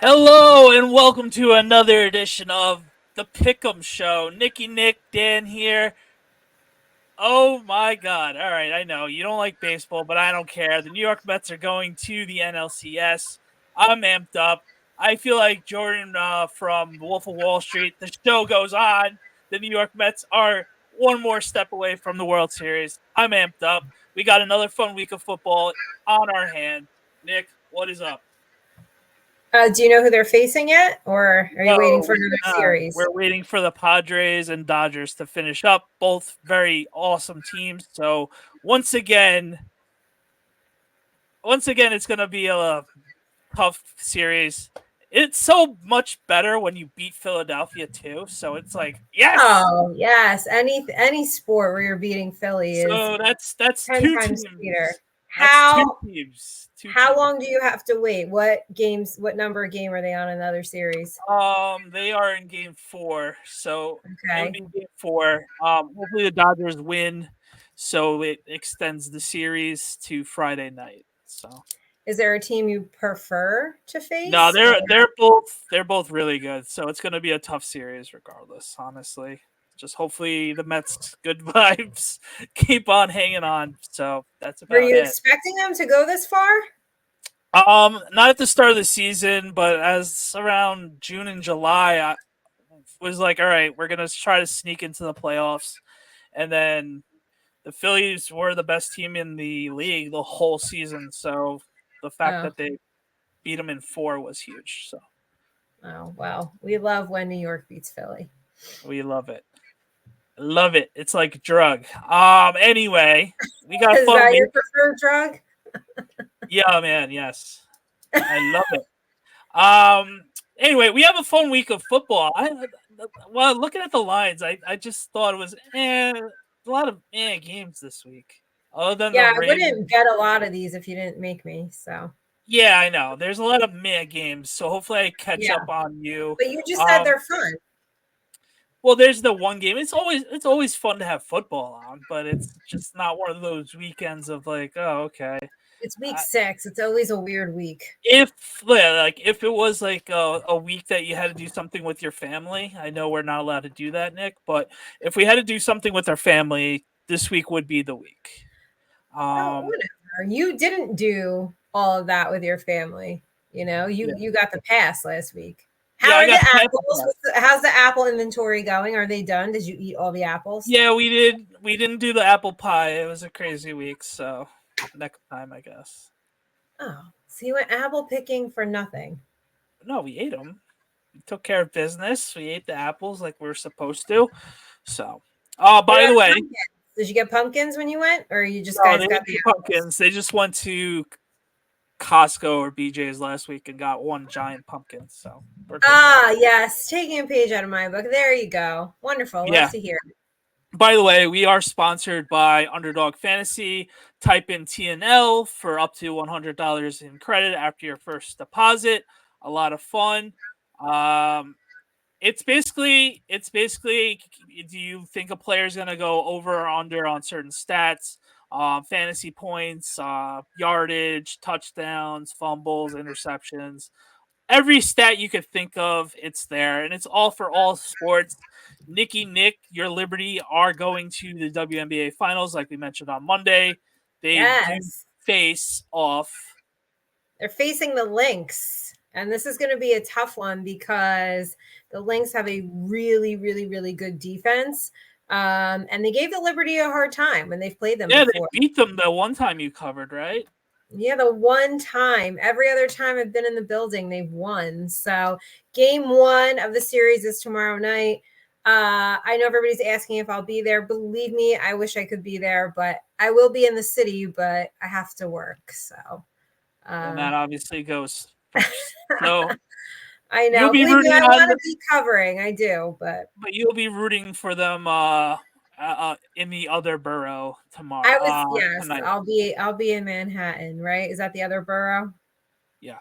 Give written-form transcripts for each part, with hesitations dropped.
Hello and welcome to another edition of the Pickem Show. Nick, Dan here. Oh my God. All right, I know you don't like baseball, but I don't care. The New York Mets are going to the NLCS. I'm amped up. I feel like Jordan from Wolf of Wall Street. The show goes on. The New York Mets are one more step away from the World Series. I'm amped up. We got another fun week of football on our hand. Nick, what is up? Do you know who they're facing yet, or are you waiting for another series? We're waiting for the Padres and Dodgers to finish up. Both very awesome teams. So once again, it's going to be a tough series. It's so much better when you beat Philadelphia too. So it's like, yes. Oh yes, any sport where you're beating Philly is so that's 10 two times teams. sweeter. Two teams. How long do you have to wait? What number of game are they on in another series? They are in game 4, so Okay. it'll be game 4. Hopefully the Dodgers win, so it extends the series to Friday night. So, is there a team you prefer to face? No, they're both really good. So it's going to be a tough series, regardless. Honestly, just hopefully the Mets' good vibes keep on hanging on. So that's about it. Were you expecting them to go this far? Not at the start of the season, but as around June and July, I was like, all right, we're gonna try to sneak into the playoffs, and then the Phillies were the best team in the league the whole season. So the fact that they beat them in 4 was huge. So, oh well, we love when New York beats Philly. We love it. Love it. It's like a drug. Anyway, we got Is that your preferred drug? Yeah, man. Yes, I love it. Anyway, we have a fun week of football. Well, looking at the lines, I just thought it was a lot of games this week. Other than I wouldn't bet a lot of these if you didn't make me. So yeah, I know. There's a lot of games, so hopefully I catch up on you. But you just said they're fun. Well, there's the one game. It's always fun to have football on, but it's just not one of those weekends of like, oh, okay. It's week 6. It's always a weird week. If it was like a week that you had to do something with your family, I know we're not allowed to do that, Nick, but if we had to do something with our family, this week would be the week. Whatever. You didn't do all of that with your family. You know, you got the pass last week. How's the apple inventory going? Are they done? Did you eat all the apples? Yeah, we did. We didn't do the apple pie. It was a crazy week, so next time, I guess. Oh, so you went apple picking for nothing? No, we ate them. We took care of business. We ate the apples like we were supposed to. So, by the way, pumpkins? Did you get pumpkins when you went, or you just guys got the pumpkins? They just went to Costco or BJ's last week and got one giant pumpkin. So, yes, taking a page out of my book. There you go. Wonderful. Love to hear it. By the way, we are sponsored by Underdog Fantasy. Type in TNL for up to $100 in credit after your first deposit. A lot of fun. It's basically, do you think a player is going to go over or under on certain stats? Fantasy points, yardage, touchdowns, fumbles, interceptions. Every stat you could think of, it's there, and it's all for all sports. Nick, your Liberty are going to the WNBA finals, like we mentioned on Monday. They face off. They're facing the Lynx, and this is going to be a tough one because the Lynx have a really, really, really good defense. And they gave the Liberty a hard time when they've played them before. They beat them the one time you covered, right? Yeah, the one time. Every other time I've been in the building, they've won. So game 1 of the series is tomorrow night. I know everybody's asking if I'll be there. Believe me, I wish I could be there, but I will be in the city, but I have to work. So and that obviously goes first. So I know. You'll be Believe me, rooting I on want to be covering. I do, but you'll be rooting for them in the other borough I was tonight. I'll be in Manhattan, right? Is that the other borough? Yeah.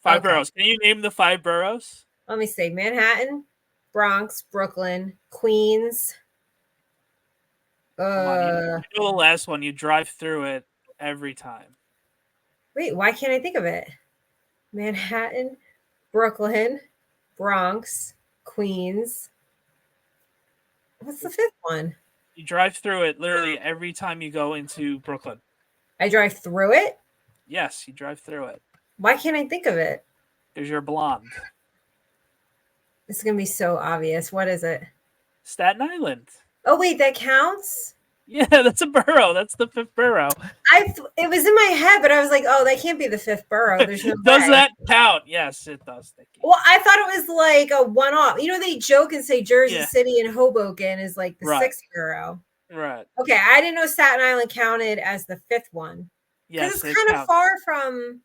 5 Okay. boroughs. Can you name the 5 boroughs? Let me see. Manhattan, Bronx, Brooklyn, Queens. Come on, you know the last one. You drive through it every time. Wait, why can't I think of it? Manhattan, Brooklyn, Bronx, Queens. What's the fifth one? You drive through it literally every time you go into Brooklyn. I drive through it? Yes, you drive through it. Why can't I think of it? Because you're blonde. It's going to be so obvious. What is it? Staten Island. Oh, wait, that counts? Yeah, that's a borough. That's the 5th borough. It was in my head, but I was like, oh, that can't be the 5th borough. There's no Does way. that count? Yes, it does. Well, I thought it was like a one-off. You know, they joke and say Jersey City and Hoboken is like the 6th borough. Right. Okay, I didn't know Staten Island counted as the 5th one. Because Yes, it's kind of far from...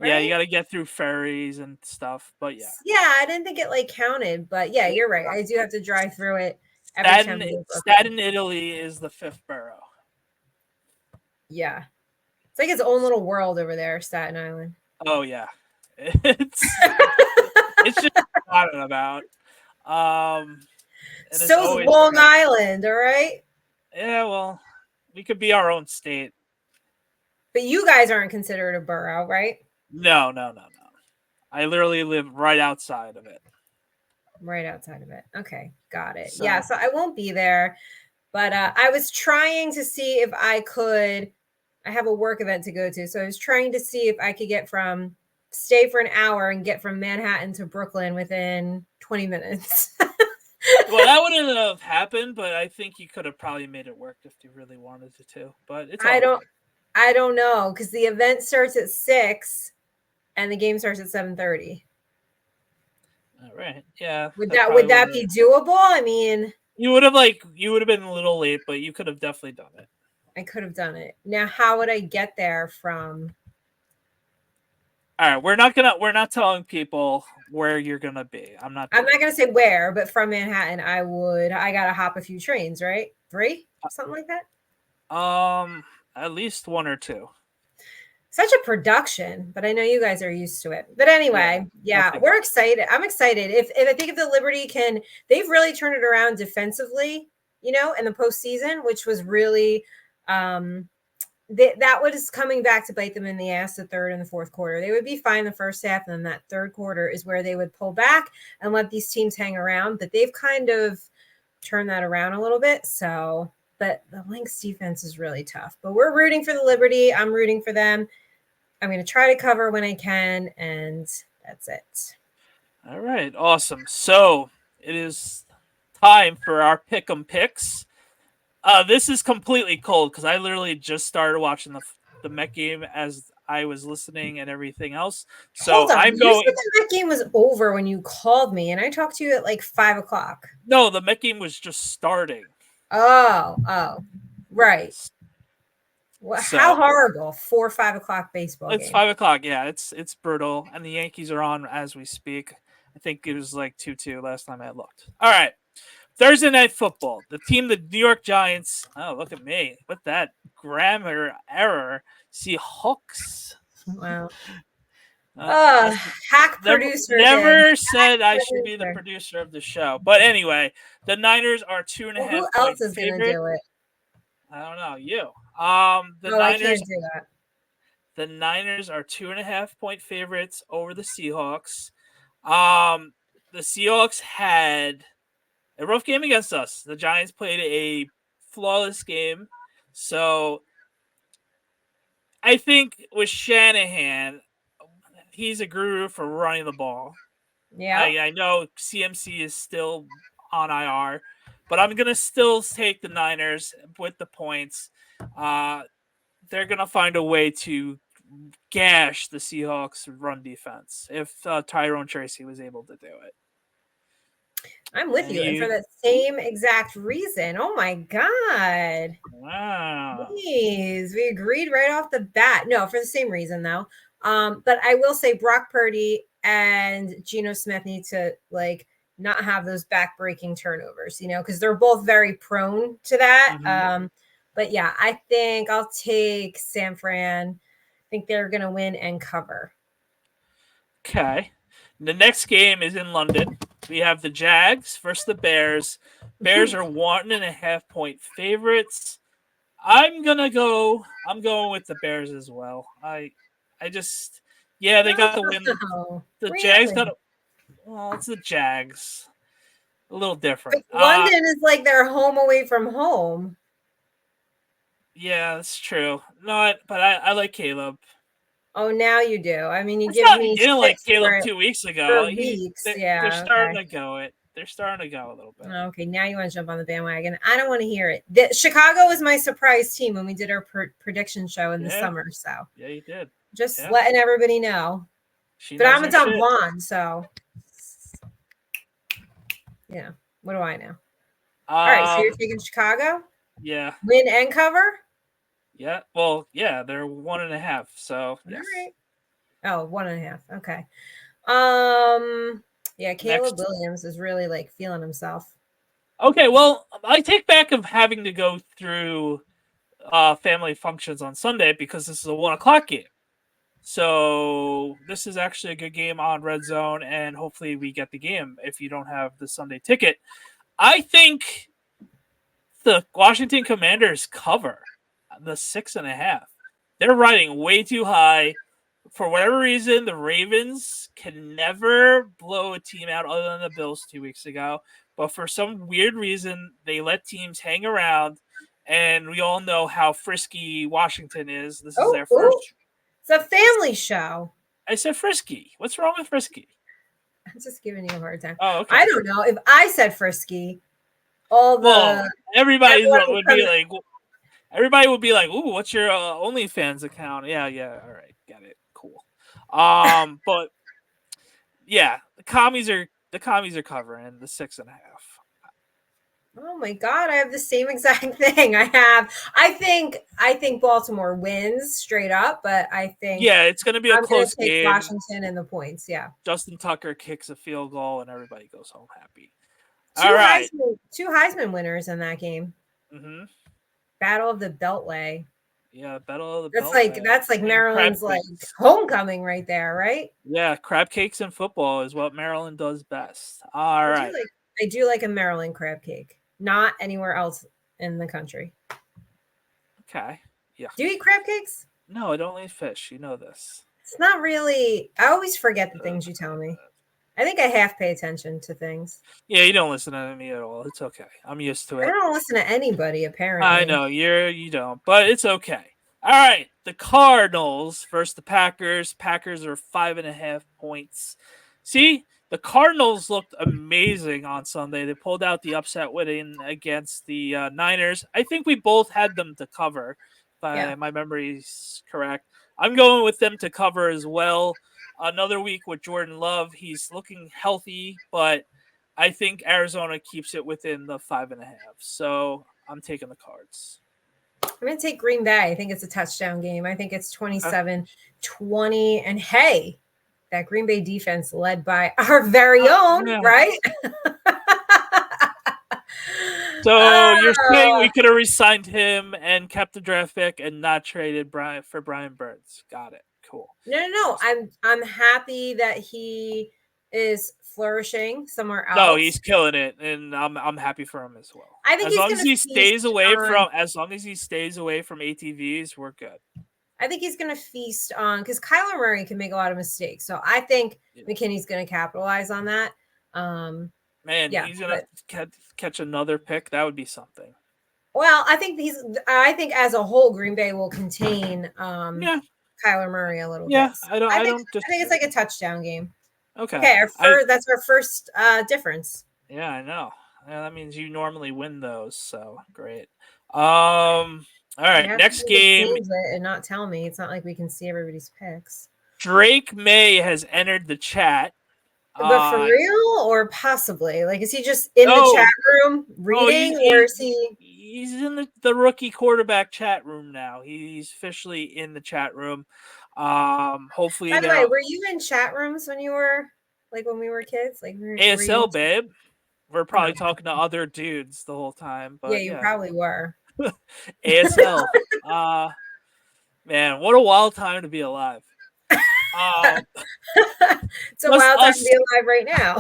Right? Yeah, you got to get through ferries and stuff, but yeah. Yeah, I didn't think it like counted, but yeah, you're right. I do have to drive through it every time. Staten, Italy is the 5th borough. Yeah. It's like its own little world over there, Staten Island. Oh yeah. It's just talking about. So is Long Island, all right? Yeah, well, we could be our own state. But you guys aren't considered a borough, right? No. I literally live right outside of it. Right outside of it. Okay, got it. So I won't be there. But I was trying to see if I could. I have a work event to go to. So I was trying to see if I could stay for an hour and get from Manhattan to Brooklyn within 20 minutes. Well, that wouldn't have happened, but I think you could have probably made it work if you really wanted to. But it's I don't know, because the event starts at 6 and the game starts at 7:30. All right. Yeah. Would that be doable? I mean, you would have been a little late, but you could have definitely done it. I could have done it. Now, how would I get there from? All right, we're not telling people where you're gonna be. I'm not gonna say where, but from Manhattan, I gotta hop a few trains, right? 3, something like that. At least 1 or 2. Such a production, but I know you guys are used to it. But anyway, we're excited. I'm excited. If I think if the Liberty they've really turned it around defensively, in the postseason, which was really that was coming back to bite them in the ass the third and the fourth quarter. They would be fine the first half, and then that third quarter is where they would pull back and let these teams hang around. But they've kind of turned that around a little bit. So, but the Lynx defense is really tough. But we're rooting for the Liberty. I'm rooting for them. I'm going to try to cover when I can, and that's it. All right, awesome. So it is time for our Pickem picks. This is completely cold because I literally just started watching the Met game as I was listening and everything else. So hold on. You said the Met game was over when you called me, and I talked to you at like 5:00. No, the Met game was just starting. Oh, right. Well, how horrible! 4 or 5 o'clock baseball. It's game. 5 o'clock. Yeah, it's brutal, and the Yankees are on as we speak. I think it was like 2-2 last time I looked. All right. Thursday Night Football. The New York Giants. Oh, look at me with that grammar error. Seahawks. Wow. Hack producer. Never said I should be the producer of the show. But anyway, the Niners are 2.5 point who else is going to do it? I don't know. You. I can't do that. The Niners are 2.5 point favorites over the Seahawks. The Seahawks had a rough game against us. The Giants played a flawless game. So I think with Shanahan, he's a guru for running the ball. Yeah. I know CMC is still on IR, but I'm going to still take the Niners with the points. They're going to find a way to gash the Seahawks run defense if Tyrone Tracy was able to do it. I'm with you. And for that same exact reason. Oh my God. Wow. Please. We agreed right off the bat. No, for the same reason though. But I will say Brock Purdy and Geno Smith need to like not have those back-breaking turnovers, because they're both very prone to that. Mm-hmm. But yeah, I think I'll take San Fran. I think they're going to win and cover. Okay. The next game is in London. We have the Jags versus the Bears. Bears are 1.5-point favorites. I'm going with the Bears as well. They got the win. The Really? Jags it's the Jags. A little different. But London is like their home away from home. Yeah, that's true. No, but I like Caleb. Oh, now you do. I mean, you didn't like Caleb 2 weeks ago. For weeks. They're starting to go it. They're starting to go a little bit. Okay, now you want to jump on the bandwagon. I don't want to hear it. Chicago was my surprise team when we did our prediction show in the summer. So yeah, you did. Just letting everybody know. But I'm a dumb blonde, so yeah. What do I know? All right, so you're taking Chicago? Yeah. Win and cover? Yeah. Well, yeah, they're 1.5. So yes. All right. Oh, 1.5. Okay. Yeah, Caleb Williams is really like feeling himself. Okay, well, I take back of having to go through family functions on Sunday because this is a 1:00 game. So this is actually a good game on Red Zone, and hopefully we get the game if you don't have the Sunday ticket. I think the Washington Commanders cover the 6.5. They're riding way too high. For whatever reason, the Ravens can never blow a team out other than the Bills 2 weeks ago. But for some weird reason, they let teams hang around, and we all know how frisky Washington is. This is their first. It's a family show. I said frisky. What's wrong with frisky? I'm just giving you a hard time. Oh, okay. I don't know. If I said frisky, everybody would be like, "Ooh, what's your OnlyFans account?" Yeah, all right, got it, cool. But yeah, the commies are covering the 6.5. Oh my God, I have the same exact thing. I think Baltimore wins straight up, but I think it's going to be a close game. Washington and the points, yeah. Justin Tucker kicks a field goal and everybody goes home happy. Two Heisman winners in that game. Mm-hmm. Battle of the Beltway. Yeah, Battle of the Beltway. That's like Maryland's like homecoming right there, right? Yeah, crab cakes and football is what Maryland does best. All right. I do like a Maryland crab cake. Not anywhere else in the country. Okay. Yeah. Do you eat crab cakes? No, I don't eat fish. You know this. It's not really. I always forget the things you tell me. I think I half pay attention to things. Yeah, you don't listen to me at all. It's okay. I'm used to it. I don't listen to anybody, apparently. I know you don't, but it's okay. All right, the Cardinals versus the Packers. Packers are 5.5 points. See, the Cardinals looked amazing on Sunday. They pulled out the upset win against the Niners. I think we both had them to cover, if my memory is correct. I'm going with them to cover as well. Another week with Jordan Love. He's looking healthy, but I think Arizona keeps it within the 5.5. So I'm taking the Cards. I'm going to take Green Bay. I think it's a touchdown game. I think it's 27-20. And hey, that Green Bay defense led by our very own, right? So you're saying we could have re-signed him and kept the draft pick and not traded for Brian Burns. Got it. Cool. No. I'm happy that he is flourishing somewhere else. No, he's killing it, and I'm happy for him as well. I think as long as he stays away from ATVs, we're good. I think he's going to feast on because Kyler Murray can make a lot of mistakes. So I think McKinney's going to capitalize on that. He's going to catch another pick. That would be something. Well, I think as a whole, Green Bay will contain Kyler Murray a little bit. Yeah, I think it's like a touchdown game. Okay. That's our first difference. Yeah, I know. Yeah, that means you normally win those, so great. All right, next game. And not tell me. It's not like we can see everybody's picks. Drake May has entered the chat. But for real or possibly? Like, is he just in the chat room reading, or is he? He's in the rookie quarterback chat room now. He's officially in the chat room. Hopefully, By the way, were you in chat rooms when we were kids? Like, were you ASL, babe. We're probably Oh. talking to other dudes the whole time, Yeah, but you yeah, probably were. ASL. Man, what a wild time to be alive. It's a wild time to be alive right now.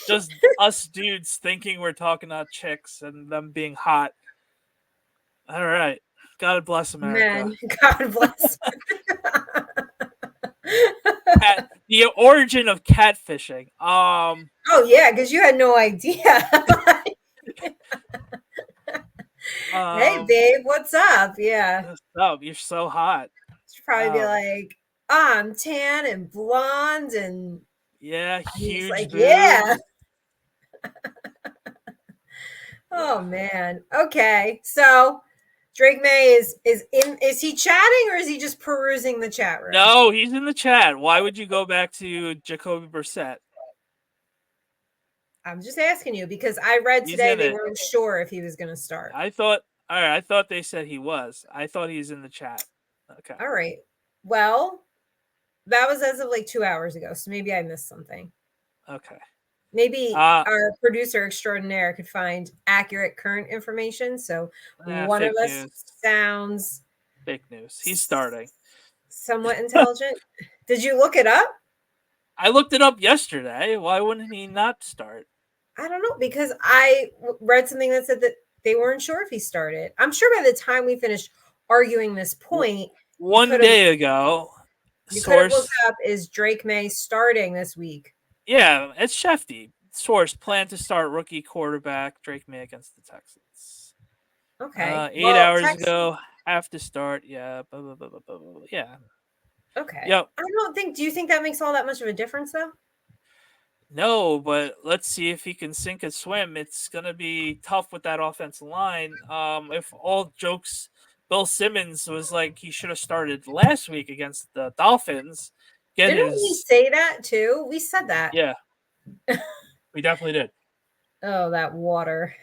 Just us dudes thinking we're talking about chicks and them being hot. All right. God bless America. Man, God bless. The origin of catfishing. Oh yeah, because you had no idea. Hey babe, what's up? Yeah. What's up? You're so hot. She'd probably be like, I'm tan and blonde and yeah, huge like, boobs. yeah. Oh man. Okay. So Drake May is he chatting or is he just perusing the chat room? No, he's in the chat. Why would you go back to Jacoby Brissett? I'm just asking you because I read today they weren't sure if he was going to start. I thought they said he was. I thought he's in the chat. Okay. All right. Well, that was as of like 2 hours ago, so maybe I missed something. Okay. Maybe our producer extraordinaire could find accurate current information. So one of us sounds fake news. He's starting. Somewhat intelligent. Did you look it up? I looked it up yesterday. Why wouldn't he not start? I don't know, because I read something that said that they weren't sure if he started. I'm sure by the time we finished arguing this point, one day ago, you could have looked up, is Drake May starting this week? Yeah, it's Shefty. Source, plan to start rookie quarterback Drake May against the Texans. Okay. 8 hours ago, have to start. Yeah. Blah, blah, blah, blah, blah, blah. Yeah. Okay. Yep. Do you think that makes all that much of a difference though? No, but let's see if he can sink or swim. It's gonna be tough with that offensive line. If all jokes, Bill Simmons was like he should have started last week against the Dolphins. Didn't we say that too? We said that. Yeah, we definitely did. Oh, that water.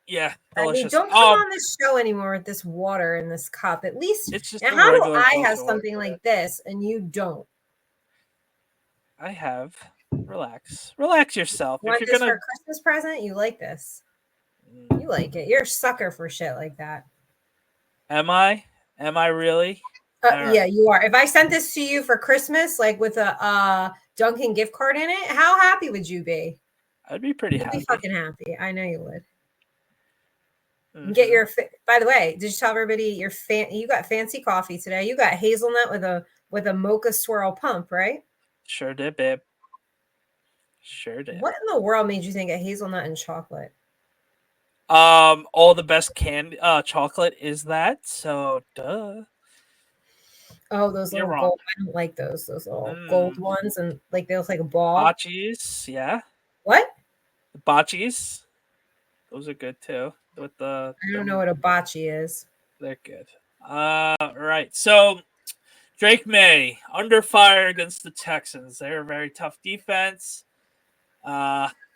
Yeah, delicious. I mean, don't come on this show anymore with this water in this cup. At least, it's just how do I have something like this and you don't? I have. Relax yourself. You want this for a Christmas present? You like this? You like it. You're a sucker for shit like that. Am I? Am I really? Yeah, you are. If I sent this to you for Christmas, like with a Dunkin' gift card in it, how happy would you be? I'd be pretty happy. You'd be fucking happy. I know you would. Mm-hmm. Get your. By the way, did you tell everybody you got fancy coffee today? You got hazelnut with a mocha swirl pump, right? Sure did, babe. Sure did. What in the world made you think of hazelnut and chocolate? All the best candy chocolate is that, so duh. Oh, those little gold. I don't like those little gold ones, and like they look like a ball. Bocce's, yeah. What? The bocce's. Those are good too. With the I don't know what a bocce is. They're good. Right. So Drake May under fire against the Texans. They're a very tough defense.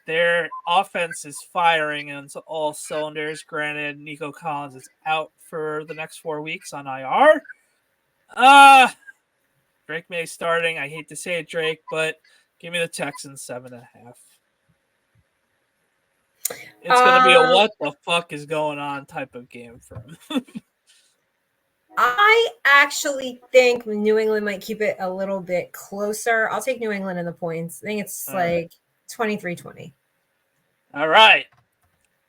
Their offense is firing on all cylinders. Granted, Nico Collins is out for the next 4 weeks on IR. Drake May starting. I hate to say it, Drake, but give me the Texans 7.5. It's going to be a what the fuck is going on type of game for him. I actually think New England might keep it a little bit closer. I'll take New England in the points. I think it's like 23-20. All right.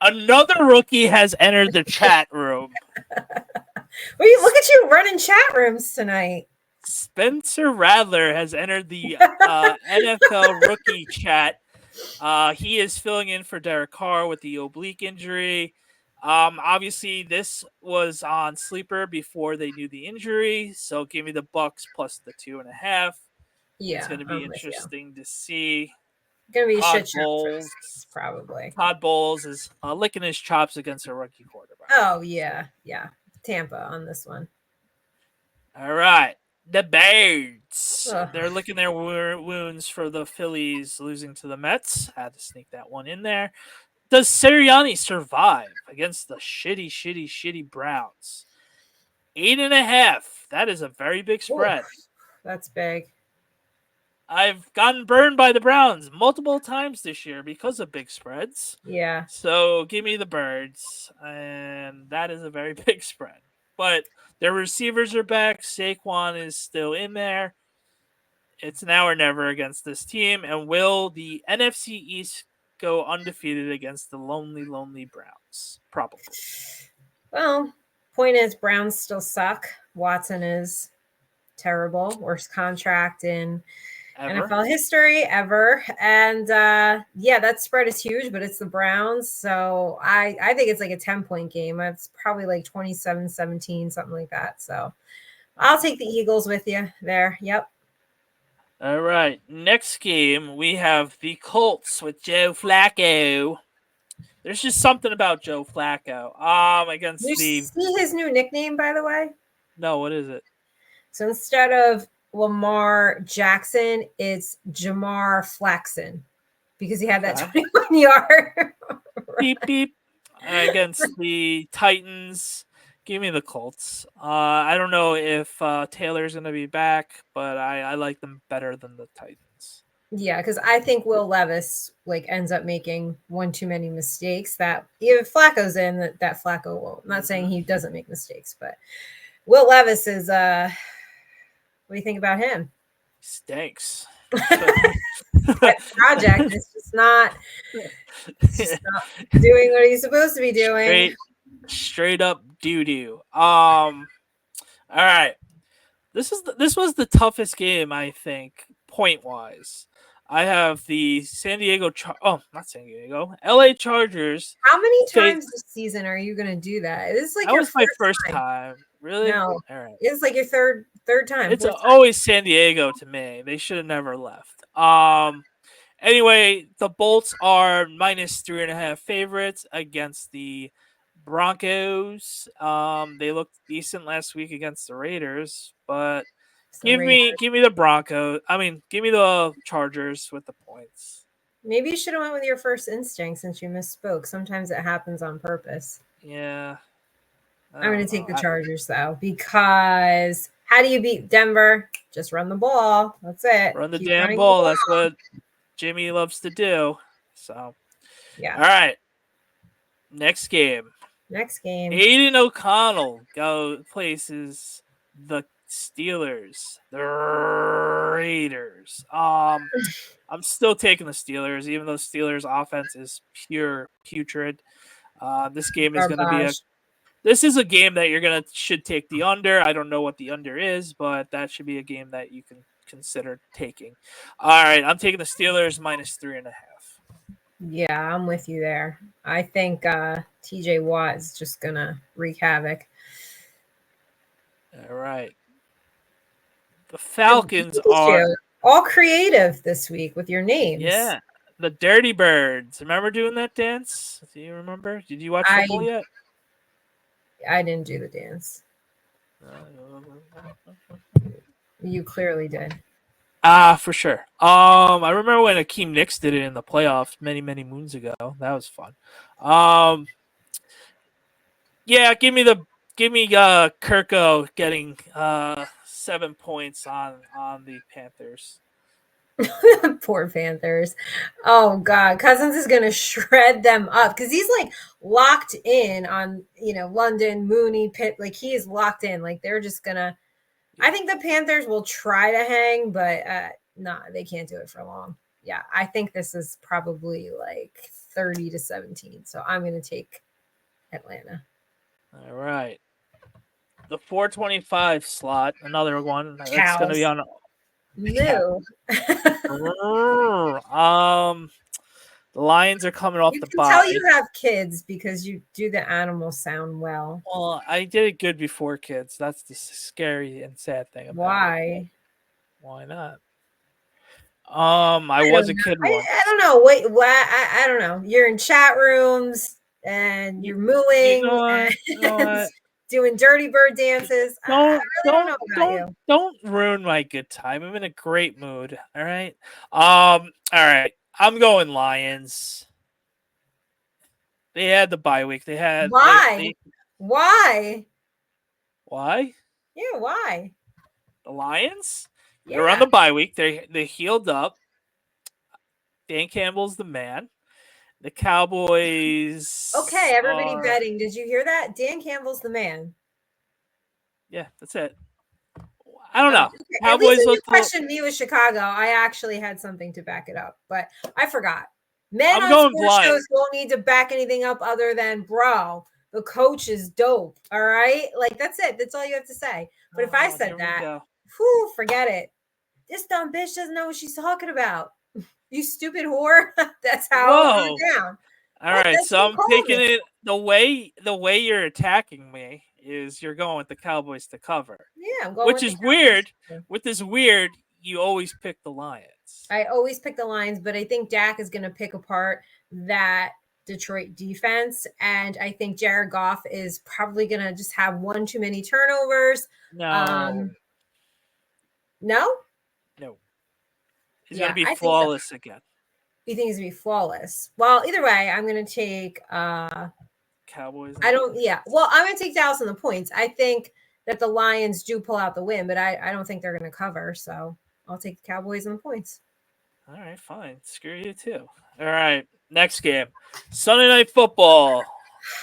Another rookie has entered the chat room. Wait, look at you running chat rooms tonight. Spencer Radler has entered the NFL rookie chat. He is filling in for Derek Carr with the oblique injury. Obviously, this was on Sleeper before they knew the injury, so give me the Bucks plus the 2.5. Yeah, it's going to be interesting to see. Going to be Todd a shit Bowles, probably. Todd Bowles is licking his chops against a rookie quarterback. Oh yeah. Tampa on this one. All right. The Birds. They're licking their wounds for the Phillies losing to the Mets. Had to sneak that one in there. Does Sirianni survive against the shitty Browns? 8.5. That is a very big spread. Oof, that's big. I've gotten burned by the Browns multiple times this year because of big spreads. Yeah. So give me the Birds, and that is a very big spread. But their receivers are back. Saquon is still in there. It's now or never against this team. And will the NFC East go undefeated against the lonely, lonely Browns? Probably. Well, point is, Browns still suck. Watson is terrible. Worst contract in NFL history ever. And yeah, that spread is huge, but it's the Browns. So I think it's like a 10-point game. It's probably like 27-17, something like that. So I'll take the Eagles with you there. Yep. All right. Next game, we have the Colts with Joe Flacco. There's just something about Joe Flacco. Against You the see his new nickname, by the way? No, what is it? So instead of Lamar Jackson, it's Jamar Flaxon because he had that 21 yard. Beep beep. Against the Titans. Give me the Colts. I don't know if Taylor's going to be back, but I like them better than the Titans. Yeah, because I think Will Levis like ends up making one too many mistakes. That if Flacco's in, that Flacco won't. I'm not saying he doesn't make mistakes, but Will Levis is. What do you think about him? Stinks. That project is just not doing what he's supposed to be doing. Straight up doo doo. All right. This was the toughest game, I think, point wise. I have the not San Diego, LA Chargers. How many times this season are you going to do that? This is like that was my first time. Really? No, all right. It's like your third time. It's always San Diego to me. They should have never left. Anyway, the Bolts are -3.5 favorites against the Broncos. They looked decent last week against the Raiders, but give me the Broncos. Give me the Chargers with the points. Maybe you should have went with your first instinct since you misspoke. Sometimes it happens on purpose. Yeah. I'm going to take the Chargers though, because how do you beat Denver? Just run the ball. That's it. Run the damn ball. That's what Jimmy loves to do. So, yeah. All right. Next game. Aiden O'Connell places the Steelers. The Raiders. I'm still taking the Steelers, even though Steelers offense is putrid. This game is going to be This is a game that should take the under. I don't know what the under is, but that should be a game that you can consider taking. All right, I'm taking the Steelers -3.5. Yeah, I'm with you there. I think TJ Watt is just gonna wreak havoc. All right. The Falcons are all creative this week with your names. Yeah. The Dirty Birds. Remember doing that dance? Do you remember? Did you watch football yet? I didn't do the dance. You clearly did. For sure. I remember when Akeem Nicks did it in the playoffs many, many moons ago. That was fun. Yeah, give me Kirko getting 7 points on the Panthers. Poor Panthers. Oh God, Cousins is gonna shred them up because he's like locked in on London, Mooney, Pitt. Like he is locked in. Like they're just gonna. I think the Panthers will try to hang, but they can't do it for long. Yeah, I think this is probably like 30-17. So I'm gonna take Atlanta. All right. The 425 slot, another one that's going to be on. No. The Lions are coming off the bye. You can tell you have kids because you do the animal sound well. Well, I did it good before kids. That's the scary and sad thing about it. Why not? I was a kid once. I don't know. Wait, I don't know. You're in chat rooms and you're mooing and doing dirty bird dances. Don't ruin my good time. I'm in a great mood. All right. All right. I'm going Lions. They had the bye week. They had Why? Why? Why? Yeah, why? The Lions? They're on Yeah. the bye week. They healed up. Dan Campbell's the man. The Okay, Cowboys everybody are betting. Did you hear that? Dan Campbell's the man. yeah, that's it. I don't Oh, know. okay. At least Cowboys when you looked a little. questioned me with Chicago, I actually had something to back it up, but I forgot. Men I'm on going sports blind. shows don't need to back anything up other than, bro, the coach is dope. All right. Like, that's it. That's all you have to say. But if I Oh, said here we that, go. whew, forget it. This dumb bitch doesn't know what she's talking about. You stupid whore. That's how it Whoa. went down. All What? right, That's so what he I'm called taking it. it the way you're attacking me is you're going with the Cowboys to cover, Yeah, I'm going which with the is weird. Cowboys. With this weird, you always pick the Lions. I always pick the Lions, but I think Dak is going to pick apart that Detroit defense. And I think Jared Goff is probably going to just have one too many turnovers. No, No? no, he's gonna Yeah, be I think so. flawless again. You think he's going to be flawless? Well, either way, I'm going to take Cowboys. I don't yeah. Well, I'm going to take Dallas on the points. I think that the Lions do pull out the win, but I don't think they're going to cover, so I'll take the Cowboys on the points. All right, fine. Screw you too. All right, next game, Sunday Night Football.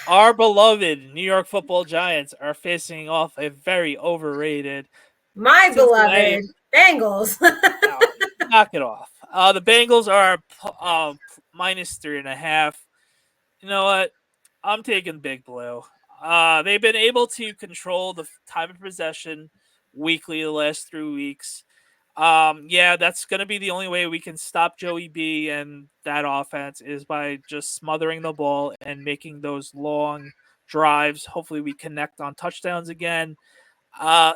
Our beloved New York Football Giants are facing off a very overrated My Cincinnati. beloved Bengals. Oh, knock it off. The Bengals are -3.5. You know what? I'm taking Big Blue. They've been able to control the time of possession weekly the last 3 weeks. Yeah, that's going to be the only way we can stop Joey B and that offense is by just smothering the ball and making those long drives. Hopefully, we connect on touchdowns again. Uh,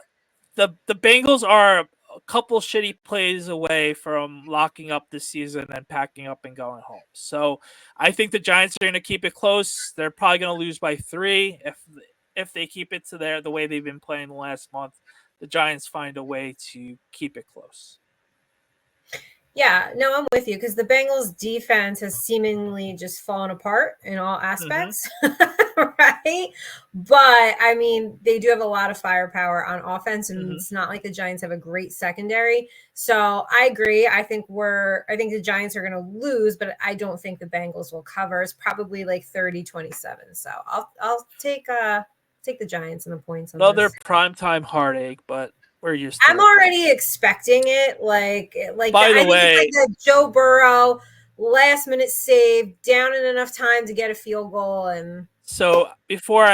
the Bengals are a couple shitty plays away from locking up this season and packing up and going home. So I think the Giants are going to keep it close. They're probably going to lose by 3 if they keep it to the way they've been playing the last month. The Giants find a way to keep it close. Yeah, no, I'm with you because the Bengals defense has seemingly just fallen apart in all aspects, right? But I mean, they do have a lot of firepower on offense, and it's not like the Giants have a great secondary. So I agree. I think the Giants are going to lose, but I don't think the Bengals will cover. It's probably like 30-27. So I'll take the Giants and the points on Another this. primetime heartache, but we're used to I'm it. already expecting it. By the I think it's way, like the Joe Burrow last minute save down in enough time to get a field goal. And so before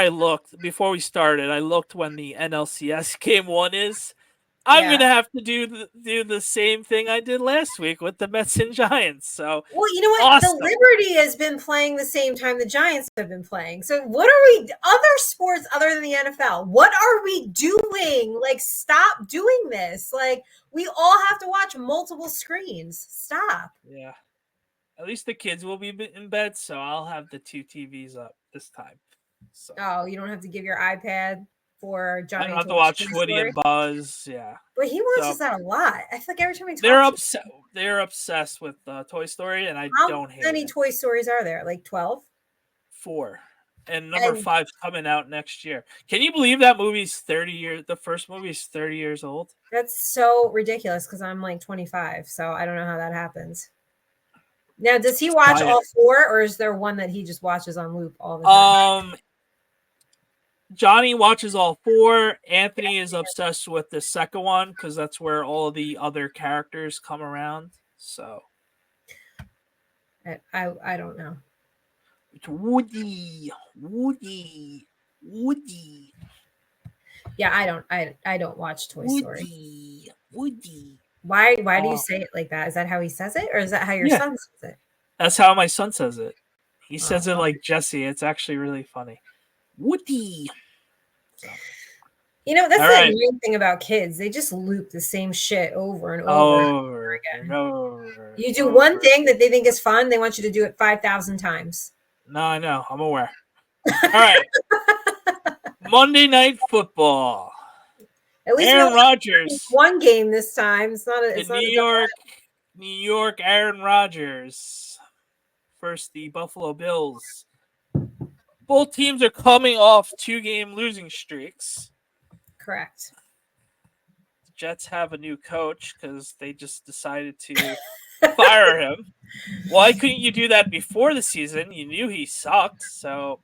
we started, I looked when the NLCS game 1 is. I'm yeah. gonna have to do the same thing I did last week with the Mets and Giants. So Well, you know what? The awesome. Liberty has been playing the same time the Giants have been playing. So what are we other sports other than the NFL? What are we doing? Like, stop doing this. Like, we all have to watch multiple screens. Stop. Yeah. At least the kids will be in bed, so I'll have the 2 TVs up this time. So Oh, you don't have to give your iPad for I don't Johnny have to to watch watch Toy Woody Story. and Buzz. Yeah. But he So watches that a lot. I feel like every time we they're talk to upset. They're obsessed with Toy Story, and I how don't hate many it. Toy Stories are there? Like 12? 4, and number And 5's coming out next year. Can you believe that movie's 30 years? The first movie is 30 years old. that's so ridiculous because I'm like 25. So I don't know how that happens. Now, does he watch Quiet. all 4 or is there one that he just watches on loop all the time? Johnny watches all 4. Anthony is obsessed with the second one because that's where all the other characters come around. So I don't know. it's Woody. Yeah, I don't watch Toy Story. Woody. Why do you say it like that? Is that how he says it or is that how your Yeah, son says it? that's how my son says it. He Oh, says it like Jesse. It's actually really funny. Woody. So, you know, that's all the right. annoying thing about kids. They just loop the same shit over and over and over Over again. and over. You do one thing that they think is fun, they want you to do it 5,000 times. No, I know. I'm aware. All right. Monday Night Football. At least we Aaron only Rodgers. one game this time. It's not The New York Aaron Rodgers. First, the Buffalo Bills. Both teams are coming off 2-game losing streaks. Correct. The Jets have a new coach because they just decided to fire him. Why couldn't you do that before the season? You knew he sucked, so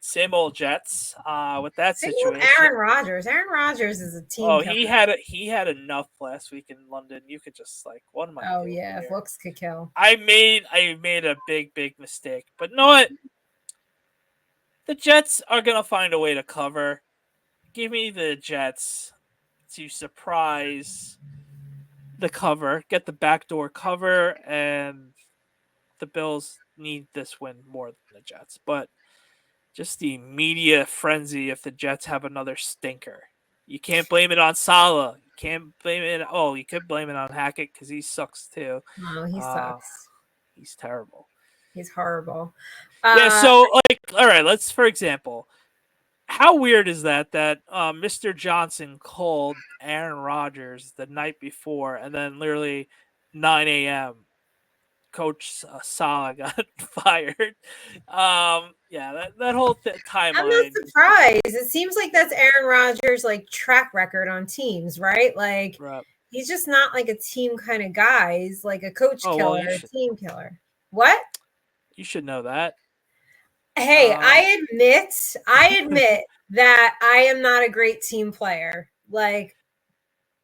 same old Jets with that Same with situation. Aaron Rodgers. Aaron Rodgers is a team Oh, killer. he had enough last week in London. You could just like, what am I Oh doing yeah, here? looks could kill. I made a big mistake, but you know what? The Jets are gonna find a way to cover. Give me the Jets to surprise the cover, get the backdoor cover, and the Bills need this win more than the Jets. But just the media frenzy if the Jets have another stinker. You can't blame it on Salah. You can't blame it. Oh, you could blame it on Hackett because he sucks too. Oh, he sucks. He's terrible. He's horrible. Yeah. So, like, all right. Let's, for example, how weird is that Mr. Johnson called Aaron Rodgers the night before, and then literally 9 a.m. Coach Salah got fired. Yeah, that whole timeline. I'm not surprised. It seems like that's Aaron Rodgers' like track record on teams, right? Like Right. he's just not like a team kind of guy. He's like a coach killer, a team killer. What? You should know that. Hey, I admit that I am not a great team player. Like,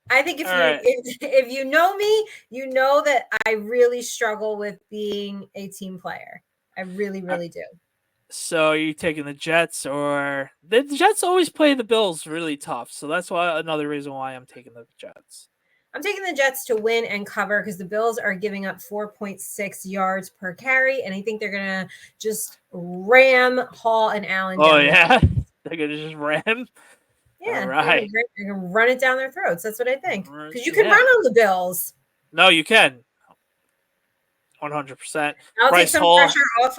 I think if you know me, you know that I really struggle with being a team player. I really, really do. So are you taking the Jets, or the Jets always play the Bills really tough? So that's why another reason why I'm taking the Jets. I'm taking the Jets to win and cover because the Bills are giving up 4.6 yards per carry, and I think they're gonna just ram Hall and Allen. Oh yeah, they're gonna just ram. Yeah, all right. They're gonna run it down their throats. That's what I think. Because you can run on the Bills. No, you can. 100%. I'll take some pressure off.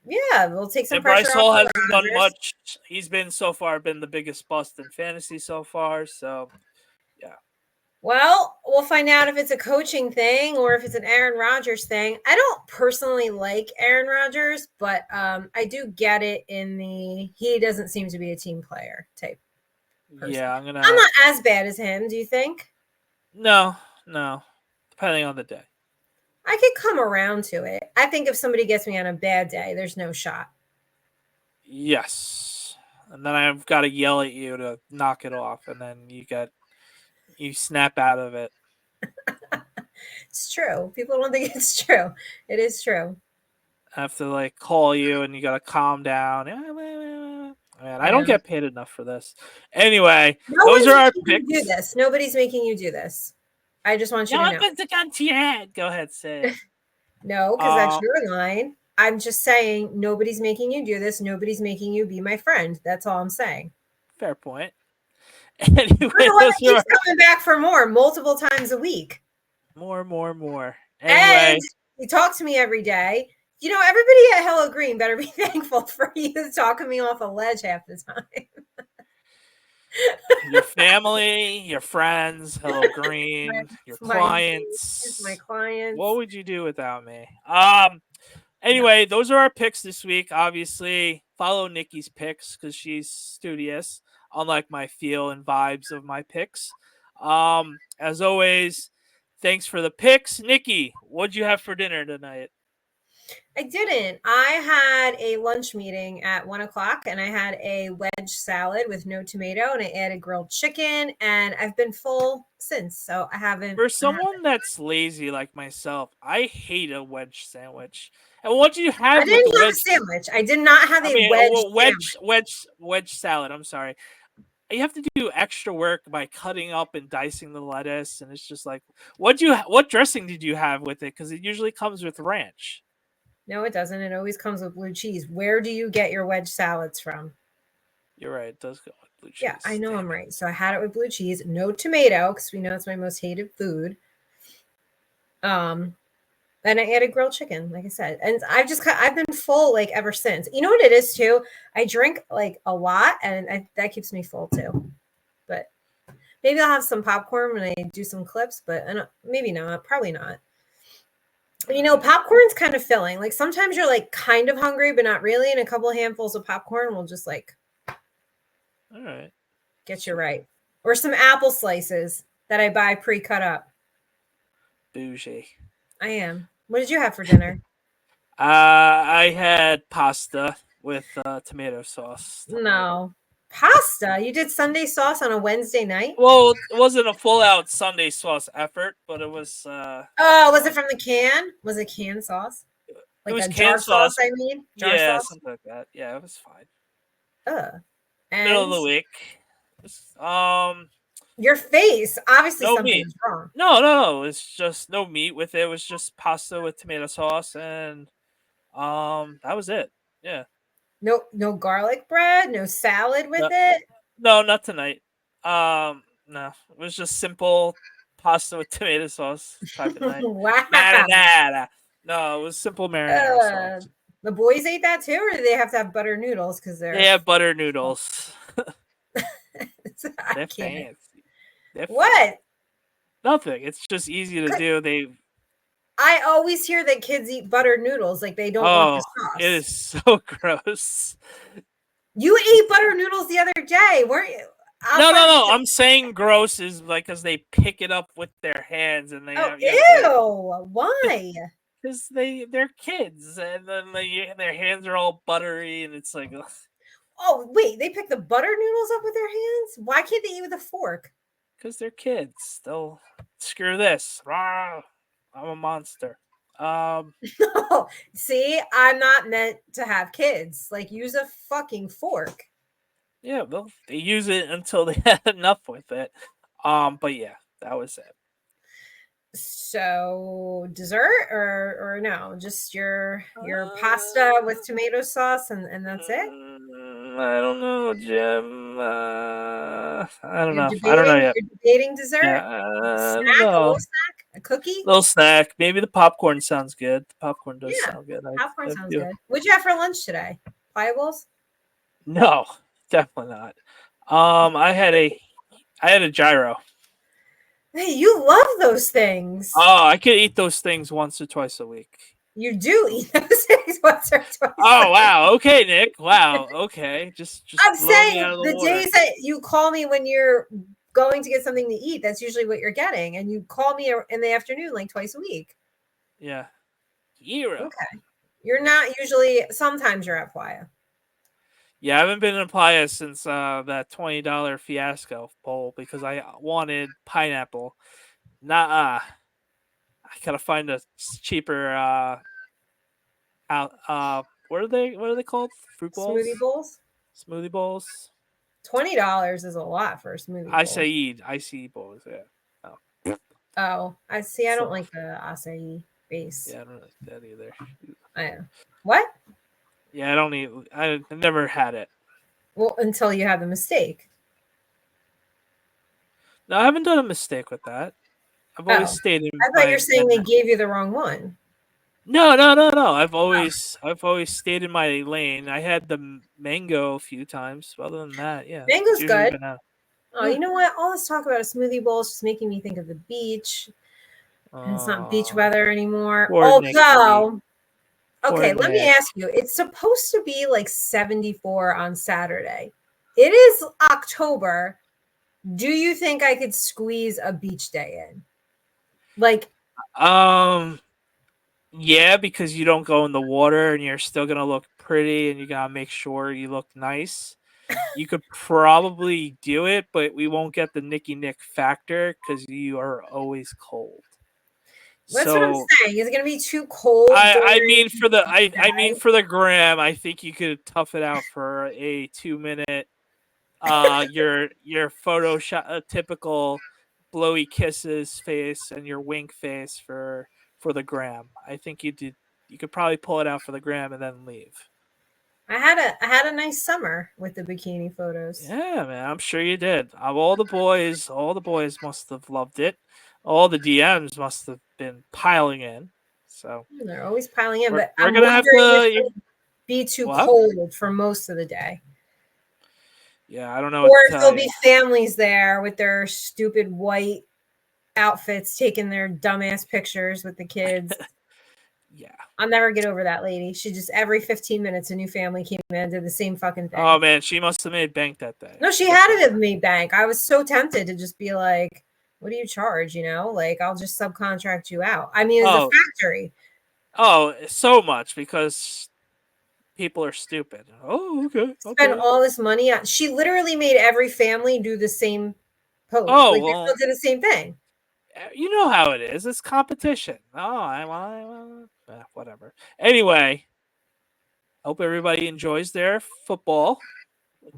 We'll take some pressure off. Bryce Hall hasn't done much. He's been the biggest bust in fantasy so far. So, yeah. Well, we'll find out if it's a coaching thing or if it's an Aaron Rodgers thing. I don't personally like Aaron Rodgers, but I do get it in he doesn't seem to be a team player type person. Yeah, I'm not as bad as him, do you think? No. Depending on the day. I could come around to it. I think if somebody gets me on a bad day, there's no shot. Yes. And then I've got to yell at you to knock it off, and then you snap out of it. It's true. People don't think it's true. It is true. I have to like call you, and you got to calm down. Man, I don't get paid enough for this. Anyway, those are our picks. Do this. Nobody's making you do this. I just want you to know. The gun to your head. Go ahead, say it. No, because that's your line. I'm just saying nobody's making you do this. Nobody's making you be my friend. That's all I'm saying. Fair point. Anyway, keeps coming back for more, multiple times a week. More. Anyway. And you talk to me every day. You know, everybody at Hello Green better be thankful for you talking me off a ledge half the time. Your family, your friends, Hello Green, your clients. My clients. What would you do without me? Anyway, those are our picks this week. Obviously, follow Nikki's picks because she's studious, unlike my feel and vibes of my picks. As always, thanks for the picks. Nikki, what'd you have for dinner tonight? I didn't. I had a lunch meeting at 1:00 and I had a wedge salad with no tomato and I added grilled chicken and I've been full since. So I haven't. For someone that's lazy like myself, I hate a wedge sandwich. And what do you have? I didn't have a sandwich. I did not have wedge salad. I'm sorry. You have to do extra work by cutting up and dicing the lettuce, and it's just like, what dressing did you have with it? Because it usually comes with ranch. No, it doesn't. It always comes with blue cheese. Where do you get your wedge salads from? You're right. It does go with blue cheese. Yeah, I know I'm right. So I had it with blue cheese, no tomato, because we know it's my most hated food. And I added grilled chicken, like I said. And I've been full like ever since. You know what it is too? I drink like a lot and that keeps me full too. But maybe I'll have some popcorn when I do some clips, but maybe not, probably not. You know, popcorn's kind of filling. Like sometimes you're like kind of hungry, but not really. And a couple of handfuls of popcorn will just like, all right, get you right. or some apple slices that I buy pre-cut up. Bougie. I am. What did you have for dinner? I had pasta with tomato sauce tonight. No. Pasta? You did Sunday sauce on a Wednesday night? Well, it wasn't a full out Sunday sauce effort, but it was. Oh, was it from the can? Was it canned sauce? Like it was a jar canned sauce. I mean? Jar Yeah, sauce? something like that. Yeah, it was fine. And Middle of the week. your face. Obviously No something meat. is wrong. No. It's just no meat with it. It was just pasta with tomato sauce, and that was it. Yeah. No garlic bread, no salad with No, it. no, not tonight. No, it was just simple pasta with tomato sauce type of night. Wow. Marinara. No, it was simple marinara sauce. The boys ate that too, or do they have to have butter noodles because They have butter noodles. They're fancy. What? Nothing. It's just easy to do. I always hear that kids eat buttered noodles, like they don't want the sauce. It is so gross. You ate buttered noodles the other day, weren't you? No. I'm saying gross is like because they pick it up with their hands and they. Ew! Why? Because they're kids and then their hands are all buttery and it's like. Ugh. Oh wait, they pick the buttered noodles up with their hands? Why can't they eat with a fork? Because they're kids. They'll screw this. Rawr, I'm a monster. See, I'm not meant to have kids. Like, use a fucking fork. Yeah, well, they use it until they had enough with it. But yeah, that was it. So dessert or no, just your pasta with tomato sauce and that's it. I don't know, Jim. I don't know. Debating, I don't know yet. You're debating dessert. Yeah, A little snack, a cookie, little snack. Maybe the popcorn sounds good. The popcorn does sound good. Popcorn sounds good. What'd you have for lunch today? Pliables? No, definitely not. I had a gyro. Hey, you love those things. Oh, I could eat those things once or twice a week. You do eat those things once or twice. Oh wow! Okay, Nick. Wow. Okay. Just. I'm saying the days that you call me when you're going to get something to eat, that's usually what you're getting, and you call me in the afternoon like twice a week. Yeah. Gyro. Okay. You're not usually. Sometimes you're at Playa. Yeah, I haven't been in Playa since that $20 fiasco bowl because I wanted pineapple. I gotta find a cheaper what are they called? Fruit bowls? Smoothie bowls. $20 is a lot for a smoothie bowl. Acai bowls, yeah. Oh, I see. I don't like the acai base. Yeah, I don't like that either. I know. What? Yeah, I've never had it. Well, until you have the mistake. No, I haven't done a mistake with that. I've always stayed in. I thought you were saying they gave you the wrong one. No. I've always stayed in my lane. I had the mango a few times. Other than that, yeah. Mango's good. Oh, you know what? All this talk about a smoothie bowl is just making me think of the beach. And it's not beach weather anymore. Although, okay, let me ask you. It's supposed to be like 74 on Saturday. It is October. Do you think I could squeeze a beach day in? Like, yeah, because you don't go in the water and you're still gonna look pretty and you gotta make sure you look nice. You could probably do it, but we won't get the Nicky Nick factor because you are always cold. That's what I'm saying. Is it gonna be too cold? I mean for the gram, I think you could tough it out for a 2-minute. Your Photoshop typical blowy kisses face and your wink face for the gram. I think you could probably pull it out for the gram and then leave. I had a nice summer with the bikini photos. Yeah, man, I'm sure you did. All the boys must have loved it. All the DMs must have been piling in. So they're always piling in, but we're gonna have to be too cold for most of the day. Yeah, I don't know. Or if there'll be families there with their stupid white outfits taking their dumbass pictures with the kids. Yeah. I'll never get over that lady. She just every 15 minutes a new family came in and did the same fucking thing. Oh man, she must have made bank that day. No, she had it at me bank. I was so tempted to just be like, what do you charge? Like I'll just subcontract you out. I mean, it's a factory. Oh, so much because people are stupid. Oh, okay. Spend all this money on. She literally made every family do the same pose. Oh, like well, they still did the same thing. You know how it is. It's competition. Oh, whatever. Anyway, hope everybody enjoys their football.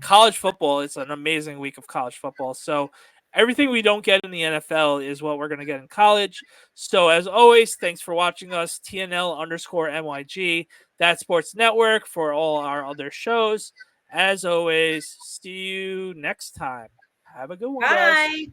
College football is an amazing week of college football. So everything we don't get in the NFL is what we're going to get in college. So as always, thanks for watching us. TNL_NYG, That Sports Network for all our other shows. As always, see you next time. Have a good one, guys. Bye.